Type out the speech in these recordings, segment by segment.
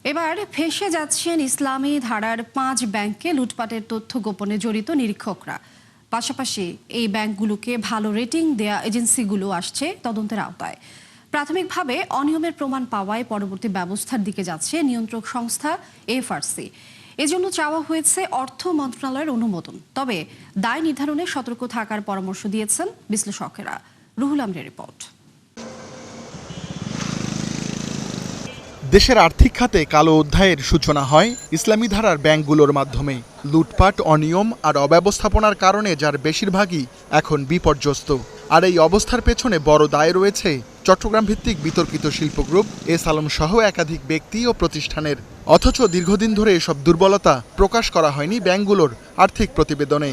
এবার ফেঁসে যাচ্ছেন ইসলামী ধারার 5 ব্যাংকে লুটপাটের তথ্য গোপনে জড়িত নিরীক্ষকরা। পাশাপাশি এই ব্যাংকগুলোকে ভালো রেটিং দেয়া এজেন্সিগুলো আসছে তদন্তের আওতায়। প্রাথমিকভাবে অনিয়মের প্রমাণ পাওয়ায় পরবর্তী ব্যবস্থার দিকে যাচ্ছে নিয়ন্ত্রক সংস্থা এফআরসি। এজন্য চাওয়া হয়েছে অর্থ মন্ত্রণালয়ের অনুমোদন। তবে দায় নির্ধারণে সতর্ক থাকার পরামর্শ দিয়েছেন বিশ্লেষকেরা। রুহুল আমিনের রিপোর্ট। দেশের আর্থিক খাতে কালো অধ্যায়ের সূচনা হয় ইসলামী ধারার ব্যাংকগুলোর মাধ্যমে। লুটপাট, অনিয়ম আর অব্যবস্থাপনার কারণে যার বেশিরভাগই এখন বিপর্যস্ত। আর এই অবস্থার পেছনে বড় দায় রয়েছে চট্টগ্রাম ভিত্তিক বিতর্কিত শিল্প গ্রুপ এস আলম সহ একাধিক ব্যক্তি ও প্রতিষ্ঠানের। অথচ দীর্ঘদিন ধরে এসব দুর্বলতা প্রকাশ করা হয়নি ব্যাংকগুলোর আর্থিক প্রতিবেদনে।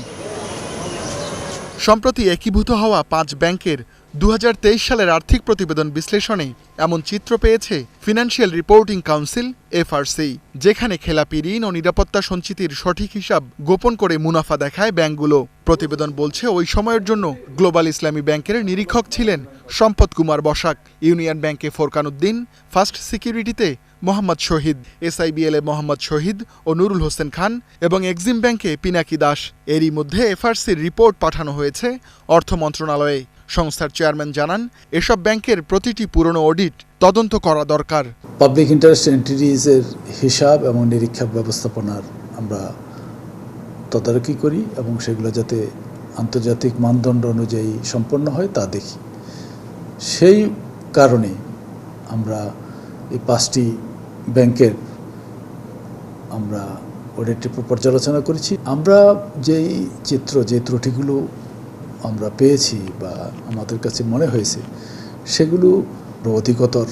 সম্প্রতি একীভূত হওয়া 5 ব্যাংকের 2023 সালের আর্থিক প্রতিবেদন বিশ্লেষণে এমন চিত্র পেয়েছে ফিনান্সিয়াল রিপোর্টিং কাউন্সিল এফআরসি, যেখানে খেলাপি ঋণ ও নিরাপত্তা সঞ্চিতির সঠিক হিসাব গোপন করে মুনাফা দেখায় ব্যাংকগুলো। প্রতিবেদন বলছে ওই সময়ের জন্য গ্লোবাল ইসলামী ব্যাংকের নিরীক্ষক ছিলেন সম্পদ কুমার বসাক, ইউনিয়ন ব্যাংকে ফোরকান উদ্দিন, ফার্স্ট সিকিউরিটিতে মোহাম্মদ শহীদ, এসআইবিএলে মোহাম্মদ শহীদ ও নুরুল হোসেন খান এবং এক্সিম ব্যাংকে পিনাকি দাস। এরই মধ্যে এফআরসির রিপোর্ট পাঠানো হয়েছে অর্থ মন্ত্রণালয়ে। সংস্থার চেয়ারম্যান জানান, এসব ব্যাংকের প্রতিটি পুরনো অডিট তদন্ত করা দরকার। পাবলিক ইন্টারেস্ট এন্টিটিজের হিসাব এবং নিরীক্ষক ব্যবস্থাপনার আমরা তদারকি করি এবং সেগুলো যাতে আন্তর্জাতিক মানদণ্ড অনুযায়ী সম্পন্ন হয় তা দেখি। সেই কারণে আমরা এই 5টি ব্যাংকের আমরা অডিট রিপোর্ট পর্যালোচনা করেছি। আমরা যেই চিত্র, যে ত্রুটিগুলো আমরা পেয়েছি বা আমাদের কাছে মনে হয়েছে, সেগুলো অধিকতর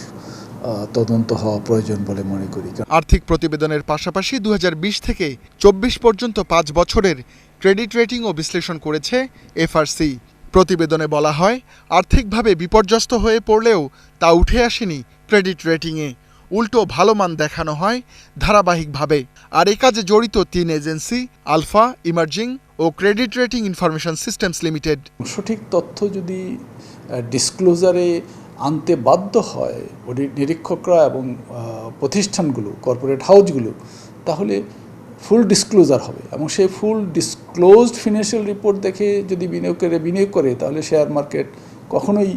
তদন্ত হওয়া প্রয়োজন বলে মনে করি। আর্থিক প্রতিবেদনের পাশাপাশি 2020 থেকে 24 পর্যন্ত 5 বছরের ক্রেডিট রেটিং ও বিশ্লেষণ করেছে এফআরসি। প্রতিবেদনে বলা হয়, আর্থিকভাবে বিপর্যস্ত হয়ে পড়লেও তা উঠে আসেনি ক্রেডিট রেটিংয়ে। উল্টো ভালো মান দেখানো হয় ধারাবাহিকভাবে। আর এই কাজে জড়িত 3 এজেন্সি, আলফা, ইমার্জিং ও Credit Rating Information Systems Limited. সঠিক তথ্য যদি ডিসক্লোজারে আনতে বাধ্য হয় অডিট নিরীক্ষকরা এবং প্রতিষ্ঠানগুলো, কর্পোরেট হাউসগুলো, তাহলে ফুল ডিসক্লোজার হবে এবং সেই ফুল ডিসক্লোজড ফিনান্সিয়াল রিপোর্ট দেখে যদি বিনিয়োগ করে তাহলে শেয়ার মার্কেট কখনোই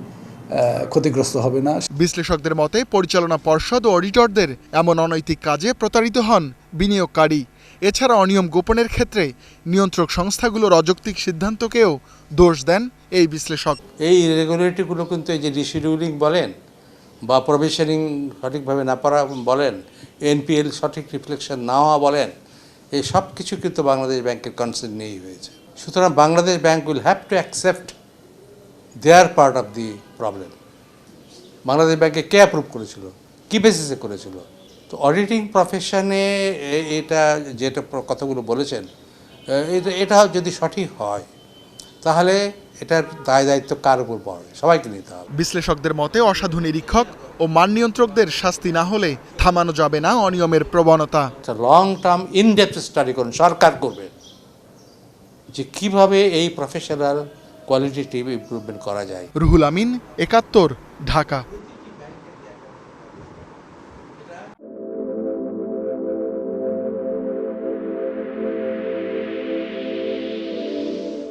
ক্ষতিগ্রস্ত হবে না। বিশ্লেষকদের মতে পরিচালনা পর্ষদ ও অডিটরদের এমন অনৈতিক কাজে প্রতারিত হন বিনিয়োগকারী। এছাড়া অনিয়ম গোপনের ক্ষেত্রে নিয়ন্ত্রক সংস্থাগুলোর অযৌক্তিক সিদ্ধান্তকেও দোষ দেন এই বিশ্লেষক। এই রেগুলেটরিগুলো কিন্তু এই যে রিশিডিউলিং বলেন বা প্রভিশনিং সঠিকভাবে না পারা বলেন, এনপিএল সঠিক রিফ্লেকশন না হওয়া বলেন, এই সব কিছু কিন্তু বাংলাদেশ ব্যাংকের কনসার্ন নিয়েই হয়েছে। সুতরাং Bangladesh bank will have to accept there part of the problem. Bangladesh ব্যাংকে কে অ্যাপ্রুভ করেছিল, কী বেসিসে করেছিল? তো অডিটিং প্রফেশনে এটা যেটা কথাগুলো বলেছেন, এটা যদি সঠিক হয় তাহলে এটার দায় দায়িত্ব কার উপর পড়ে? সবাইকে নিতে হবে। বিশ্লেষকদের মতে অসাধু নিরীক্ষক ও মান নিয়ন্ত্রকদের শাস্তি না হলে থামানো যাবে না অনিয়মের প্রবণতা। লং টার্ম ইনডেপথ স্টাডি করুন, সরকার করবে যে কিভাবে এই প্রফেশনাল কোয়ালিটিটিভ ইমপ্রুভমেন্ট করা যায়। রুহুল আমিন, 71, ঢাকা।